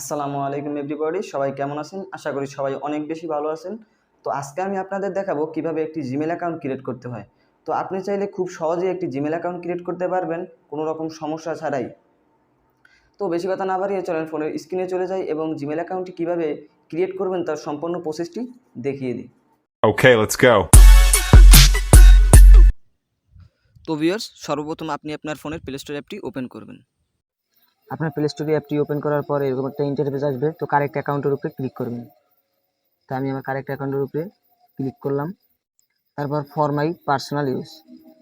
আসসালামু আলাইকুম এভরিবডি, সবাই কেমন আছেন? আশা করি সবাই অনেক বেশি ভালো আছেন। তো আজকে আমি আপনাদের দেখাবো কিভাবে একটি জিমেল অ্যাকাউন্ট ক্রিয়েট করতে হয়। তো আপনি চাইলে খুব সহজেই একটি জিমেল অ্যাকাউন্ট ক্রিয়েট করতে পারবেন কোনো রকম সমস্যা ছাড়াই। তো বেশি কথা না বাড়িয়ে চলেন ফোনের স্ক্রিনে চলে যাই এবং জিমেল অ্যাকাউন্টটি কিভাবে ক্রিয়েট করবেন তার সম্পূর্ণ প্রসেসটি দেখিয়ে দিই। Okay, let's go. তো ভিউয়ার্স, সর্বপ্রথম আপনি আপনার ফোনের প্লে স্টোর অ্যাপটি ওপেন করবেন। আপনার প্লে স্টোরে অ্যাপটি ওপেন করার পর এরকম একটা ইন্টারফেস আসবে, তো কারেক্ট অ্যাকাউন্টের উপরে ক্লিক করবেন। তো আমি আমার কারেক্ট অ্যাকাউন্টের উপরে ক্লিক করলাম। তারপর ফর মাই পার্সোনাল ইউজ,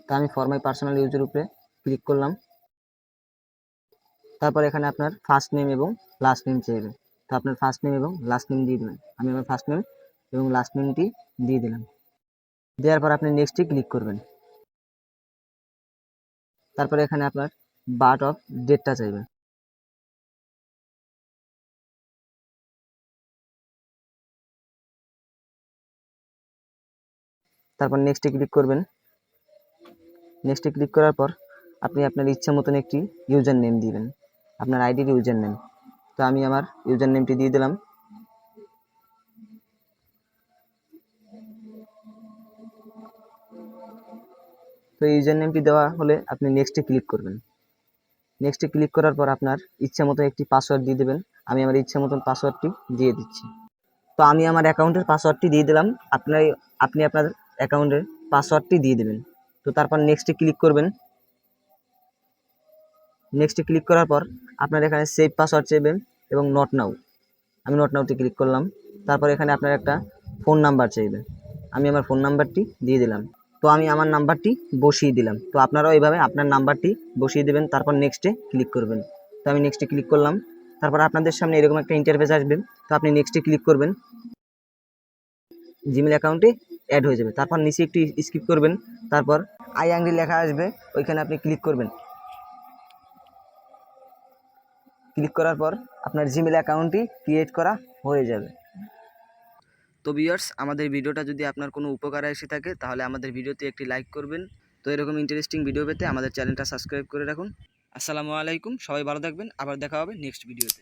তো আমি ফর মাই পার্সোনাল ইউজের উপরে ক্লিক করলাম। তারপর এখানে আপনার ফার্স্ট নেম এবং লাস্ট নেম চাইবে, তো আপনার ফার্স্ট নেম এবং লাস্ট নেম দিয়ে দেবেন। আমি আমার ফার্স্ট নেম এবং লাস্ট নেমটি দিয়ে দিলাম। দেওয়ার পর আপনি নেক্সটে ক্লিক করবেন। তারপরে এখানে আপনার বার্থ অফ ডেটটা চাইবে। তারপর নেক্সটে ক্লিক করবেন। নেক্সটে ক্লিক করার পর আপনি আপনার ইচ্ছা মতন একটি ইউজার নেম দিবেন, আপনার আইডির ইউজার নেম। তো আমি আমার ইউজার নেমটি দিয়ে দিলাম। তো ইউজার নেমটি দেওয়া হলে আপনি নেক্সটে ক্লিক করবেন। নেক্সটে ক্লিক করার পর আপনার ইচ্ছা মতো একটি পাসওয়ার্ড দিয়ে দেবেন। আমি আমার ইচ্ছা মতন পাসওয়ার্ডটি দিয়ে দিচ্ছি। তো আমি আমার অ্যাকাউন্টের পাসওয়ার্ডটি দিয়ে দিলাম। আপনি আপনার অ্যাকাউন্টের পাসওয়ার্ডটি দিয়ে দেবেন। তো তারপর নেক্সটে ক্লিক করবেন। নেক্সটে ক্লিক করার পর আপনার এখানে সেভ পাসওয়ার্ড চাইবেন এবং নট নাও, আমি নট নাওতে ক্লিক করলাম। তারপর এখানে আপনার একটা ফোন নাম্বার চাইবে, আমি আমার ফোন নাম্বারটি দিয়ে দিলাম। তো আমি আমার নাম্বারটি বসিয়ে দিলাম। তো আপনারাও এইভাবে আপনার নাম্বারটি বসিয়ে দেবেন, তারপর নেক্সটে ক্লিক করবেন। তো আমি নেক্সটে ক্লিক করলাম। তারপর আপনাদের সামনে এরকম একটা ইন্টারফেস আসবে, তো আপনি নেক্সটে ক্লিক করবেন। জিমেল অ্যাকাউন্টে অ্যাড হয়ে যাবে। তারপর নিচে একটু স্কিপ করবেন, তারপর আই অ্যাংরি লেখা আসবে, ওইখানে আপনি ক্লিক করবেন। ক্লিক করার পর আপনার জিমেল অ্যাকাউন্টটি ক্রিয়েট করা হয়ে যাবে। তো ভিউয়ার্স, আমাদের ভিডিওটা যদি আপনার কোনো উপকারে এসে থাকে তাহলে আমাদের ভিডিওতে একটি লাইক করবেন। তো এরকম ইন্টারেস্টিং ভিডিও পেতে আমাদের চ্যানেলটা সাবস্ক্রাইব করে রাখুন। আসসালামু আলাইকুম, সবাই ভালো থাকবেন, আবার দেখা হবে নেক্সট ভিডিওতে।